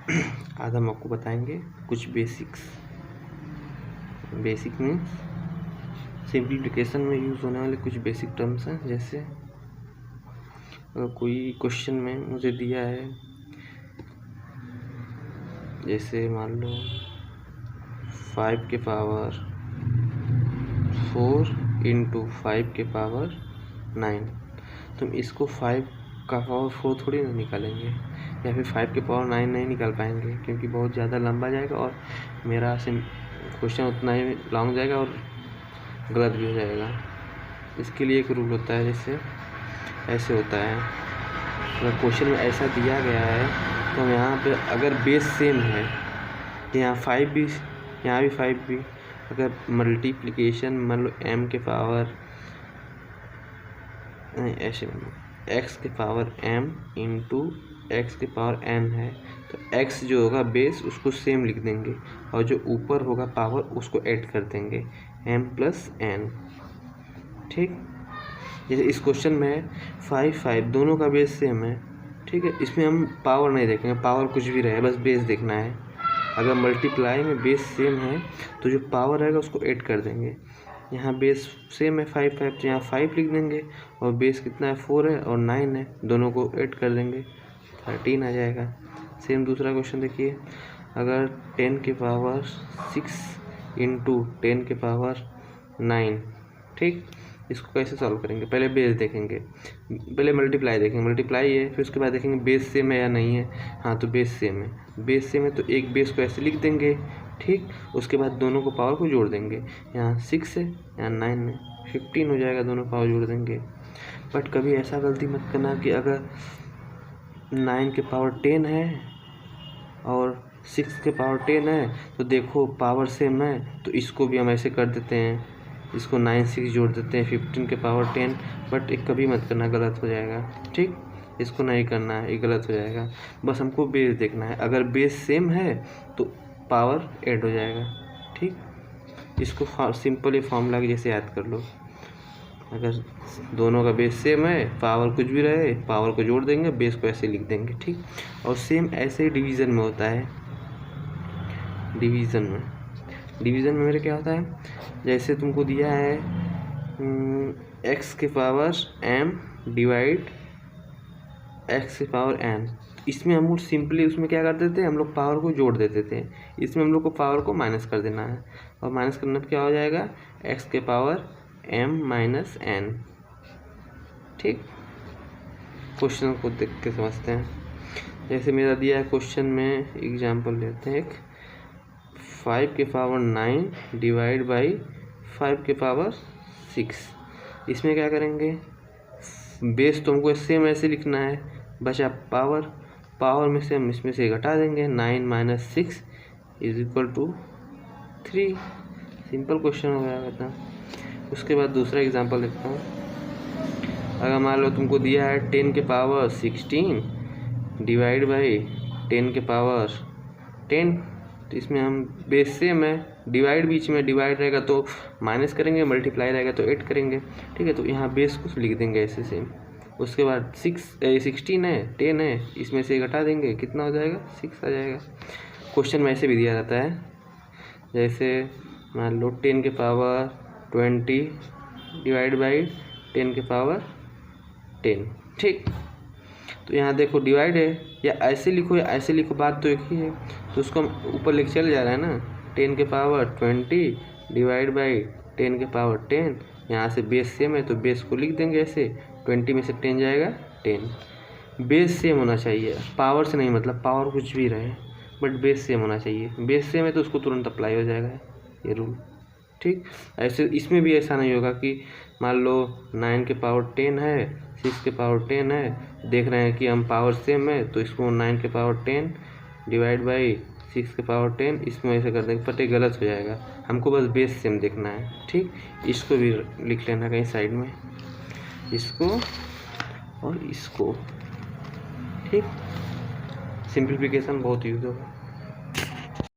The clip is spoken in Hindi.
आज हम आपको बताएंगे कुछ बेसिक्स। बेसिक मीन्स सिंप्लीफिकेशन में यूज़ होने वाले कुछ बेसिक टर्म्स हैं। जैसे अगर कोई क्वेश्चन में मुझे दिया है, जैसे मान लो 5 के पावर 4 इंटू 5 के पावर 9, तो हम इसको 5 का पावर 4 थोड़ी ना निकालेंगे, या फिर 5 के पावर 9 नहीं निकाल पाएंगे, क्योंकि बहुत ज़्यादा लंबा जाएगा और मेरा क्वेश्चन उतना ही लॉन्ग जाएगा और गलत भी हो जाएगा। इसके लिए एक रूल होता है, जैसे ऐसे होता है, अगर क्वेश्चन में ऐसा दिया गया है तो हम यहाँ पे अगर बेस सेम है, यहाँ 5 भी यहाँ भी 5 भी, अगर मल्टीप्लिकेशन मान लो m के पावर नहीं ऐसे x के पावर m इंटू x के पावर n है, तो x जो होगा बेस उसको सेम लिख देंगे और जो ऊपर होगा पावर उसको ऐड कर देंगे m प्लस n। ठीक, जैसे इस क्वेश्चन में है 5 दोनों का बेस सेम है। ठीक है, इसमें हम पावर नहीं देखेंगे, पावर कुछ भी रहे, बस बेस देखना है। अगर मल्टीप्लाई में बेस सेम है तो जो पावर रहेगा उसको ऐड कर देंगे। यहाँ बेस सेम है 5 तो यहाँ 5 लिख देंगे, और बेस कितना है 4 है और 9 है, दोनों को ऐड कर देंगे 13 आ जाएगा। सेम दूसरा क्वेश्चन देखिए, अगर 10 के पावर 6 इंटू 10 के पावर 9, ठीक, इसको कैसे सॉल्व करेंगे? पहले बेस देखेंगे, पहले मल्टीप्लाई देखेंगे, मल्टीप्लाई है, फिर उसके बाद देखेंगे बेस सेम है या नहीं है। हाँ, तो बेस सेम है, बेस सेम है तो एक बेस को ऐसे लिख देंगे। ठीक, उसके बाद दोनों को पावर को जोड़ देंगे, यहाँ 6 है यहाँ 9 है, 15 हो जाएगा, दोनों पावर जोड़ देंगे। बट कभी ऐसा गलती मत करना कि अगर 9 के पावर 10 है और 6 के पावर 10 है, तो देखो पावर सेम है तो इसको भी हम ऐसे कर देते हैं, इसको 9 6 जोड़ देते हैं 15 के पावर 10। बट एक कभी मत करना, गलत हो जाएगा। ठीक, इसको नहीं करना है, ये गलत हो जाएगा। बस हमको बेस देखना है, अगर बेस सेम है तो पावर ऐड हो जाएगा। ठीक, इसको सिंपल फॉर्मूला के जैसे याद कर लो, अगर दोनों का बेस सेम है, पावर कुछ भी रहे, पावर को जोड़ देंगे, बेस को ऐसे लिख देंगे। ठीक, और सेम ऐसे डिवीज़न में होता है। डिवीज़न में मेरे क्या होता है, जैसे तुमको दिया है x के पावर m डिवाइड x के पावर n, इसमें हम लोग सिंपली उसमें क्या कर देते हैं, हम लोग पावर को जोड़ देते थे। इसमें हम लोग को पावर को माइनस कर देना है, और माइनस करने पर क्या हो जाएगा, x के पावर m माइनस n। ठीक, क्वेश्चन को देख के समझते हैं। जैसे मेरा दिया है क्वेश्चन में, एग्जाम्पल लेते हैं, 5 के पावर 9 डिवाइड बाई 5 के पावर 6। इसमें क्या करेंगे, बेस तो हमको सेम ऐसे लिखना है, बचा पावर में से हम इसमें से घटा देंगे, 9 minus 6 is equal to 3। Simple question हो गया था। उसके बाद दूसरा एग्जांपल देखता हूँ, अगर मान लो तुमको दिया है 10 के पावर 16 डिवाइड बाई 10 के पावर 10, तो इसमें हम बेस सेम है, डिवाइड बीच में डिवाइड रहेगा तो माइनस करेंगे, मल्टीप्लाई रहेगा तो ऐड करेंगे। ठीक है, तो यहाँ बेस को लिख देंगे ऐसे सेम। उसके बाद 16 है 10 है, इसमें से घटा देंगे, कितना हो जाएगा, 6 आ जाएगा। क्वेश्चन में ऐसे भी दिया जाता है, जैसे मान लो 10 के पावर 20 डिवाइड बाई 10 के पावर 10। ठीक, तो यहाँ देखो डिवाइड है, या ऐसे लिखो या ऐसे लिखो, बात तो एक ही है, तो उसको हम ऊपर लिख चल जा रहा है ना, 10 के पावर 20 डिवाइड बाई 10 के पावर 10। यहाँ से बेस सेम है तो बेस को लिख देंगे ऐसे, 20 में से 10 जाएगा 10। बेस सेम होना चाहिए, पावर से नहीं मतलब, पावर कुछ भी रहे बट बेस सेम होना चाहिए। बेस सेम है तो उसको तुरंत अप्लाई हो जाएगा ये रूल। ठीक, ऐसे इसमें भी ऐसा नहीं होगा कि मान लो 9 के पावर 10 है, 6 के पावर 10 है, देख रहे हैं कि हम पावर सेम है तो इसको 9 के पावर 10 डिवाइड बाई 6 के पावर 10, इसमें ऐसे कर देंगे, पता गलत हो जाएगा। हमको बस बेस सेम देखना है। ठीक, इसको भी लिख लेना कहीं साइड में, इसको और इसको। ठीक, सिंप्लीफिकेशन बहुत यूज होगा।